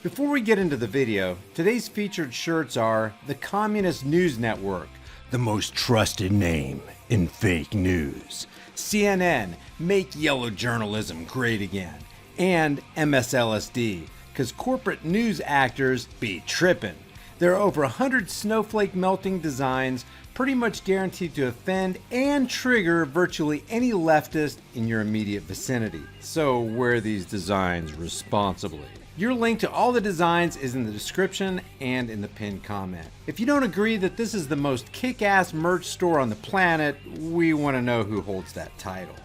Before we get into the video, today's featured shirts are the Communist News Network, the most trusted name in fake news, CNN, make yellow journalism great again, and MSLSD, because corporate news actors be trippin'. There are over 100 snowflake-melting designs, pretty much guaranteed to offend and trigger virtually any leftist in your immediate vicinity. So wear these designs responsibly. Your link to all the designs is in the description and in the pinned comment. If you don't agree that this is the most kick-ass merch store on the planet, we want to know who holds that title.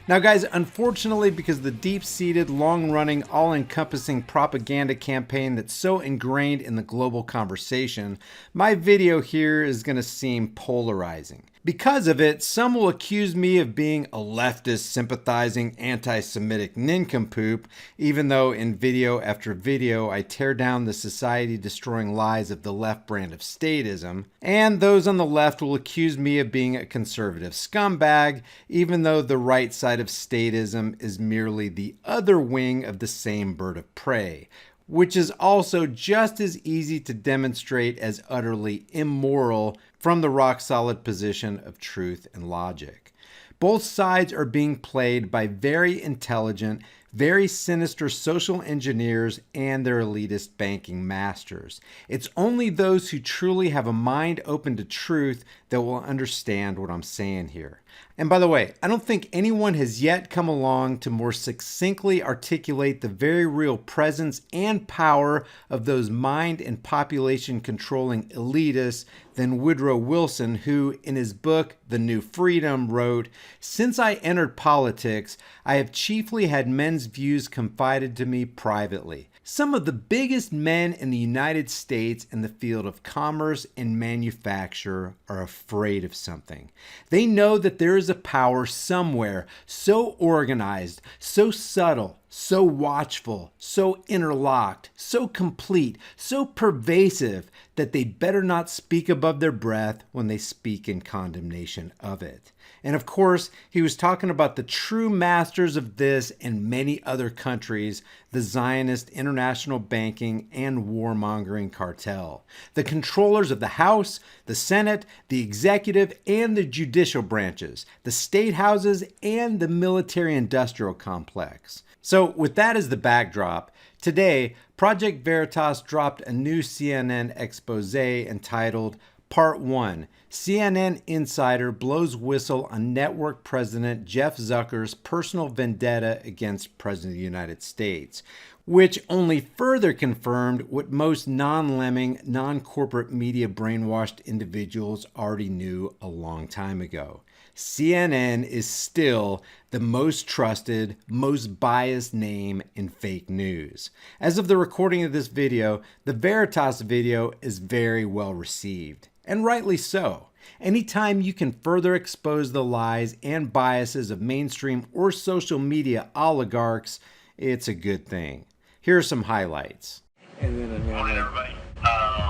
Now guys, unfortunately, because of the deep-seated, long-running, all-encompassing propaganda campaign that's so ingrained in the global conversation, my video here is going to seem polarizing. Because of it, some will accuse me of being a leftist, sympathizing, anti-Semitic nincompoop, even though in video after video I tear down the society-destroying lies of the left brand of statism. And those on the left will accuse me of being a conservative scumbag, even though the right side of statism is merely the other wing of the same bird of prey, which is also just as easy to demonstrate as utterly immoral from the rock-solid position of truth and logic. Both sides are being played by very intelligent, very sinister social engineers and their elitist banking masters. It's only those who truly have a mind open to truth that will understand what I'm saying here. And by the way, I don't think anyone has yet come along to more succinctly articulate the very real presence and power of those mind and population controlling elitists than Woodrow Wilson, who in his book, The New Freedom, wrote, "Since I entered politics, I have chiefly had men's views confided to me privately. Some of the biggest men in the United States in the field of commerce and manufacture are afraid of something. They know that there is a power somewhere so organized, so subtle, so watchful, so interlocked, so complete, so pervasive that they better not speak above their breath when they speak in condemnation of it." And of course, he was talking about the true masters of this and many other countries, the Zionist international banking and warmongering cartel, the controllers of the House, the Senate, the executive and the judicial branches, the state houses, and the military-industrial complex. So with that as the backdrop, today, Project Veritas dropped a new CNN expose entitled Part 1, CNN Insider Blows Whistle on Network President Jeff Zucker's Personal Vendetta Against President of the United States, which only further confirmed what most non-lemming, non-corporate media brainwashed individuals already knew a long time ago. CNN is still the most trusted, most biased name in fake news. As of the recording of this video, the Veritas video is very well received, and rightly so. Anytime you can further expose the lies and biases of mainstream or social media oligarchs, it's a good thing. Here are some highlights. Morning, everybody.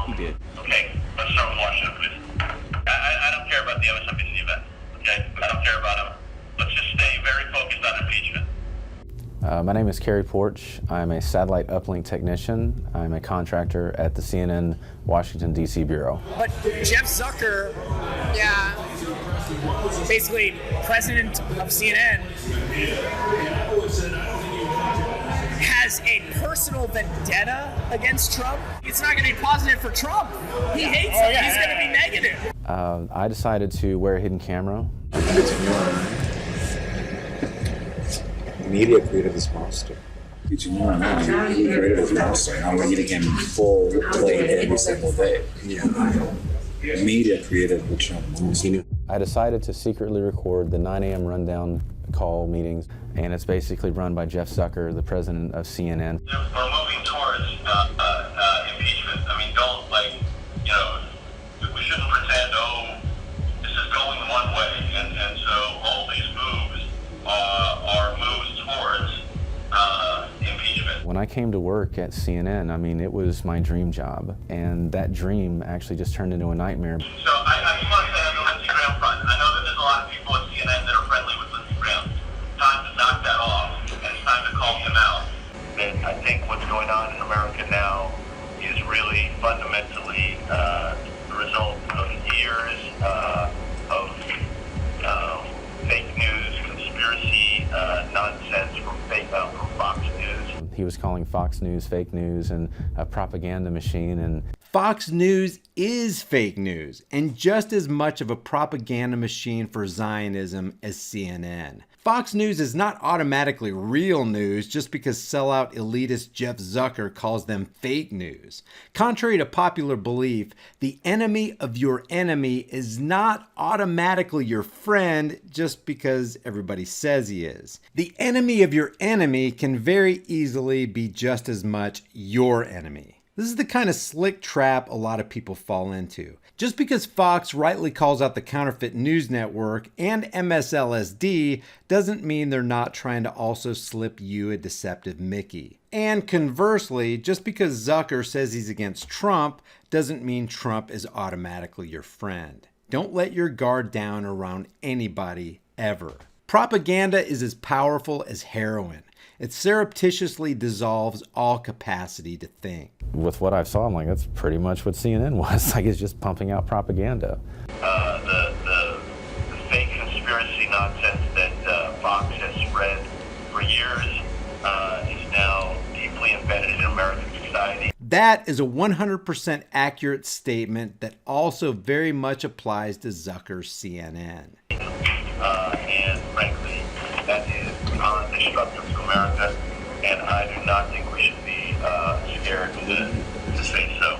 You did. Okay, let's start with Washington, please. I don't care about the MSNBC event. Okay, I don't care about them. Let's just stay very focused on impeachment. My name is Kerry Porch. I'm a satellite uplink technician. I'm a contractor at the CNN Washington, D.C. Bureau. But Jeff Zucker, basically president of CNN, has a personal vendetta against Trump. It's not going to be positive for Trump. He hates him. He's going to be negative. I decided to wear a hidden camera. Media created this monster. Did you know he created this monster? I'm reading him full play every single day. Media created the Trump monster. I decided to secretly record the 9 a.m. rundown call meetings, and it's basically run by Jeff Zucker, the president of CNN. We're moving towards impeachment. I mean, don't, we shouldn't pretend, this is going one way, and so all these moves are moves towards impeachment. When I came to work at CNN, I mean, it was my dream job, and that dream actually just turned into a nightmare. So I just want to say on the Lindsey Graham front, I know that there's a lot of people at CNN that are friendly with Lindsey Graham. Time to knock that off, and it's time to call him out. And I think what's going really fundamentally the result of years of fake news, conspiracy nonsense from Fox News. He was calling Fox News fake news and a propaganda machine, and Fox News is fake news and just as much of a propaganda machine for Zionism as CNN. Fox News is not automatically real news just because sellout elitist Jeff Zucker calls them fake news. Contrary to popular belief, the enemy of your enemy is not automatically your friend just because everybody says he is. The enemy of your enemy can very easily be just as much your enemy. This is the kind of slick trap a lot of people fall into. Just because Fox rightly calls out the counterfeit news network and MSLSD doesn't mean they're not trying to also slip you a deceptive Mickey. And conversely, just because Zucker says he's against Trump doesn't mean Trump is automatically your friend. Don't let your guard down around anybody ever. Propaganda is as powerful as heroin. It surreptitiously dissolves all capacity to think. with what I saw, I'm like, that's pretty much what CNN was. Like, it's just pumping out propaganda. The fake conspiracy nonsense that Fox has spread for years is now deeply embedded in American society. That is a 100% accurate statement that also very much applies to Zucker's CNN. And frankly, that is beyond destructive to America, and I do not think we should be scared to say so.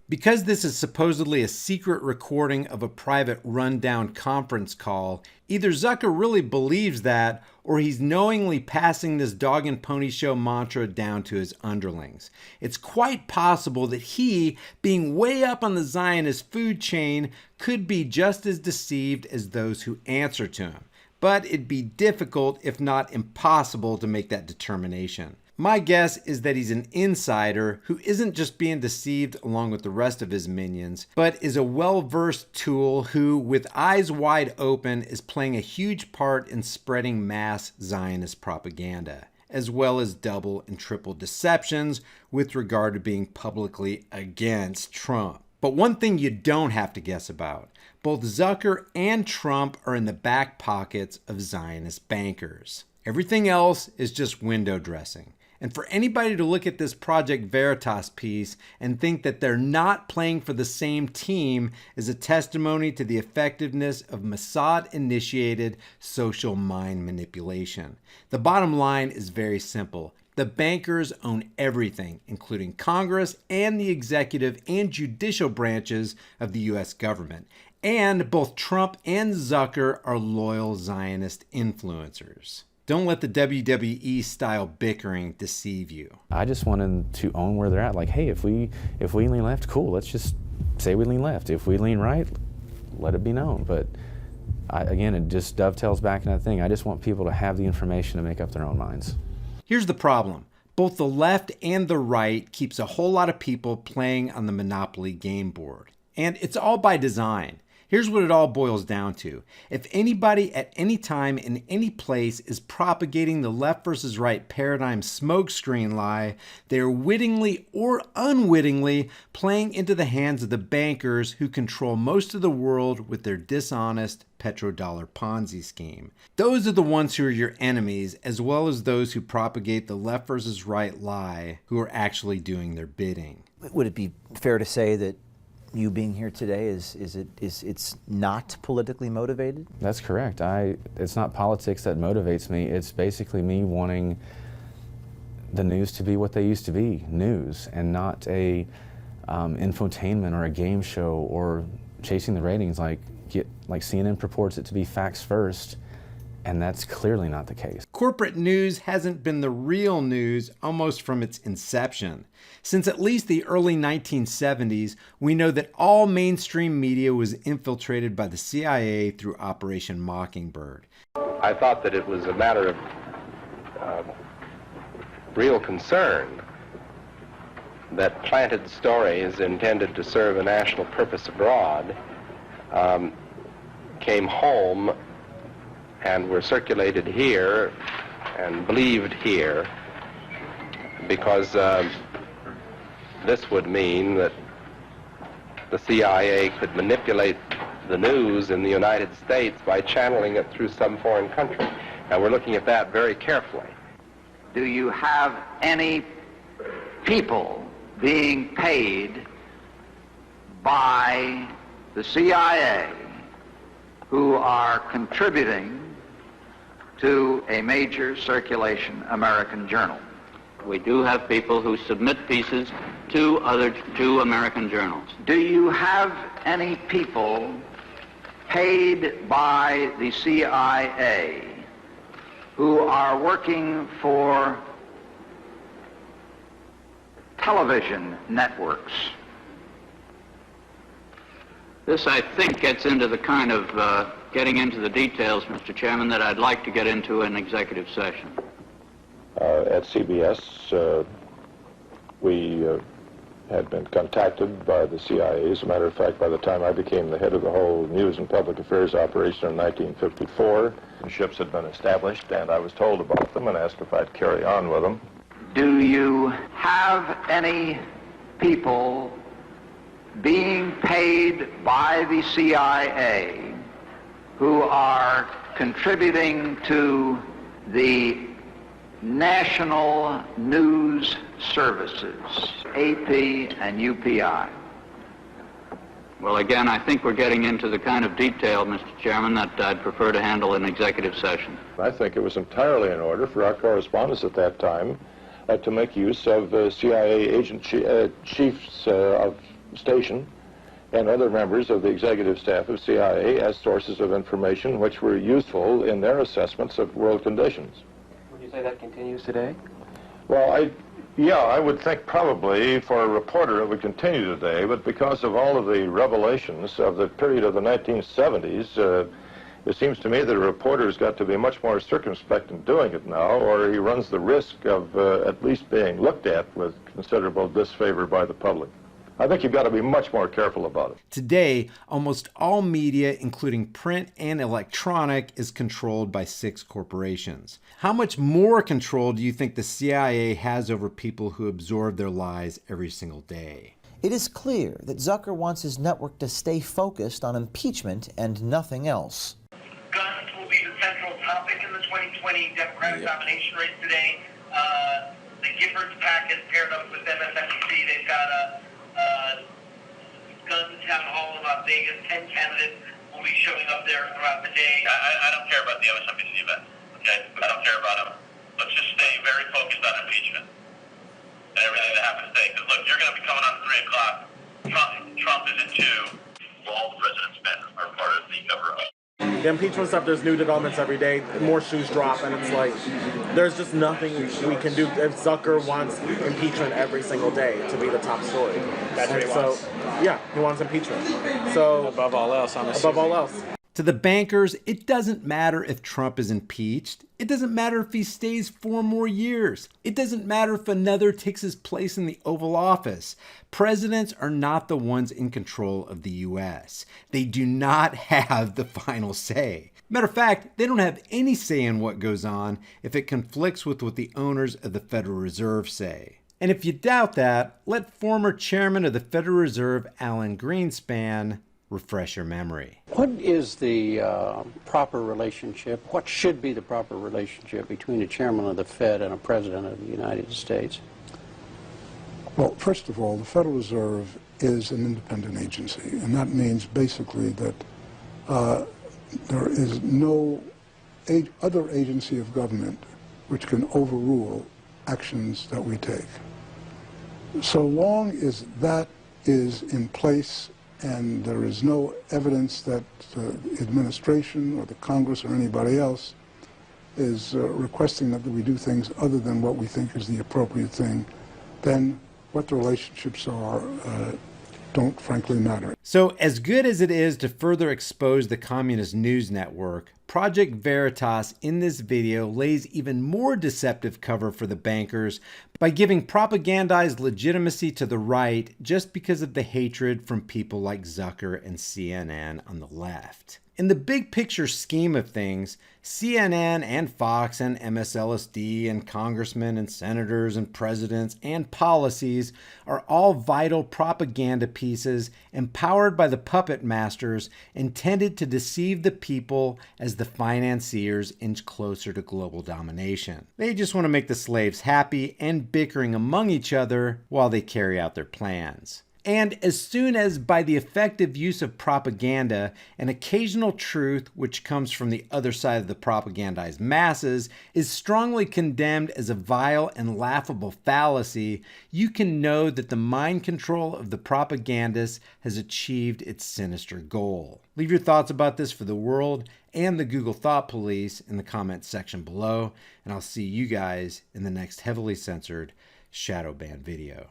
Because this is supposedly a secret recording of a private rundown conference call, either Zucker really believes that, or he's knowingly passing this dog and pony show mantra down to his underlings. It's quite possible that he, being way up on the Zionist food chain, could be just as deceived as those who answer to him. But it'd be difficult, if not impossible, to make that determination. My guess is that he's an insider who isn't just being deceived along with the rest of his minions, but is a well-versed tool who, with eyes wide open, is playing a huge part in spreading mass Zionist propaganda, as well as double and triple deceptions with regard to being publicly against Trump. But one thing you don't have to guess about, both Zucker and Trump are in the back pockets of Zionist bankers. Everything else is just window dressing. And for anybody to look at this Project Veritas piece and think that they're not playing for the same team is a testimony to the effectiveness of Mossad-initiated social mind manipulation. The bottom line is very simple. The bankers own everything, including Congress and the executive and judicial branches of the U.S. government. And both Trump and Zucker are loyal Zionist influencers. Don't let the WWE-style bickering deceive you. I just want them to own where they're at. Like, hey, if we lean left, cool, let's just say we lean left. If we lean right, let it be known. But again, it just dovetails back in that thing. I just want people to have the information to make up their own minds. Here's the problem. Both the left and the right keeps a whole lot of people playing on the Monopoly game board. And it's all by design. Here's what it all boils down to. If anybody at any time in any place is propagating the left versus right paradigm smokescreen lie, they're wittingly or unwittingly playing into the hands of the bankers who control most of the world with their dishonest petrodollar Ponzi scheme. Those are the ones who are your enemies, as well as those who propagate the left versus right lie, who are actually doing their bidding. Would it be fair to say that you being here today it's not politically motivated? That's correct. It's not politics that motivates me. It's basically me wanting the news to be what they used to be, news, and not a infotainment or a game show or chasing the ratings like CNN purports it to be facts first. And that's clearly not the case. Corporate news hasn't been the real news almost from its inception. Since at least the early 1970s, we know that all mainstream media was infiltrated by the CIA through Operation Mockingbird. I thought that it was a matter of real concern that planted stories intended to serve a national purpose abroad came home and were circulated here and believed here because This would mean that the CIA could manipulate the news in the United States by channeling it through some foreign country. And we're looking at that very carefully. Do you have any people being paid by the CIA who are contributing to a major circulation American journal? We do have people who submit pieces to American journals. Do you have any people paid by the CIA who are working for television networks? This, I think, gets into the kind of getting into the details, Mr. Chairman, that I'd like to get into in executive session. At CBS, we had been contacted by the CIA. As a matter of fact, by the time I became the head of the whole news and public affairs operation in 1954, ships had been established, and I was told about them and asked if I'd carry on with them. Do you have any people being paid by the CIA who are contributing to the National News Services, AP and UPI? Well, again, I think we're getting into the kind of detail, Mr. Chairman, that I'd prefer to handle in executive session. I think it was entirely in order for our correspondents at that time to make use of CIA agent chiefs of station and other members of the executive staff of CIA as sources of information which were useful in their assessments of world conditions. Would you say that continues today? Well, I would think probably for a reporter it would continue today, but because of all of the revelations of the period of the 1970s, it seems to me that a reporter's got to be much more circumspect in doing it now, or he runs the risk of at least being looked at with considerable disfavor by the public. I think you've got to be much more careful about it. Today, almost all media, including print and electronic, is controlled by 6 corporations. How much more control do you think the CIA has over people who absorb their lies every single day? It is clear that Zucker wants his network to stay focused on impeachment and nothing else. Guns will be the central topic in the 2020 Democratic nomination race today. The Giffords PAC has paired up with MSNBC. They've got a Guns Town Hall in Las Vegas. 10 candidates will be showing up there throughout the day. I don't care about the MSNBC event, okay? I don't care about them. Let's just stay very focused on impeachment and everything that happens today. Because look, you're going to be coming on at 3 o'clock. Trump is at 2. All the president's men are part of the cover-up. The impeachment stuff, there's new developments every day, more shoes drop, and it's like, there's just nothing we can do. If Zucker wants impeachment every single day to be the top story. That's what he wants. Yeah, he wants impeachment. So above all else, above all else. To the bankers, it doesn't matter if Trump is impeached. It doesn't matter if he stays 4 more years. It doesn't matter if another takes his place in the Oval Office. Presidents are not the ones in control of the U.S. They do not have the final say. Matter of fact, they don't have any say in what goes on if it conflicts with what the owners of the Federal Reserve say. And if you doubt that, let former chairman of the Federal Reserve, Alan Greenspan, refresh your memory. What is the proper relationship, what should be the proper relationship between a chairman of the Fed and a president of the United States? Well, first of all, the Federal Reserve is an independent agency, and that means basically that there is no other agency of government which can overrule actions that we take. So long as that is in place and there is no evidence that the administration or the Congress or anybody else is requesting that we do things other than what we think is the appropriate thing, then what the relationships are don't frankly matter. So as good as it is to further expose the communist news network, Project Veritas in this video lays even more deceptive cover for the bankers by giving propagandized legitimacy to the right just because of the hatred from people like Zucker and CNN on the left. In the big picture scheme of things, CNN and Fox and MSLSD and congressmen and senators and presidents and policies are all vital propaganda pieces empowered by the puppet masters intended to deceive the people as the financiers inch closer to global domination. They just want to make the slaves happy and bickering among each other while they carry out their plans. And as soon as, by the effective use of propaganda, an occasional truth which comes from the other side of the propagandized masses is strongly condemned as a vile and laughable fallacy, you can know that the mind control of the propagandists has achieved its sinister goal. Leave your thoughts about this for the world and the Google Thought Police in the comments section below, and I'll see you guys in the next heavily censored shadow ban video.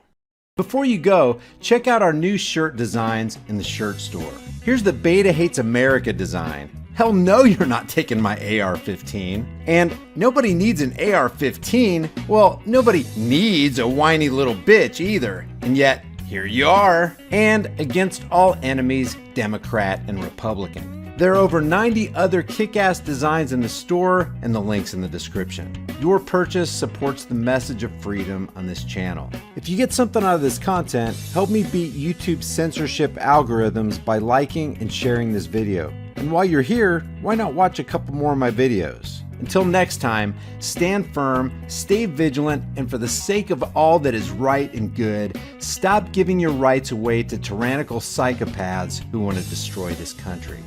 Before you go, check out our new shirt designs in the shirt store. Here's the Beta Hates America design. Hell no, you're not taking my AR-15. And nobody needs an AR-15. Well, nobody needs a whiny little bitch either. And yet, here you are. And against all enemies, Democrat and Republican. There are over 90 other kick-ass designs in the store and the links in the description. Your purchase supports the message of freedom on this channel. If you get something out of this content, help me beat YouTube's censorship algorithms by liking and sharing this video. And while you're here, why not watch a couple more of my videos? Until next time, stand firm, stay vigilant, and for the sake of all that is right and good, stop giving your rights away to tyrannical psychopaths who want to destroy this country.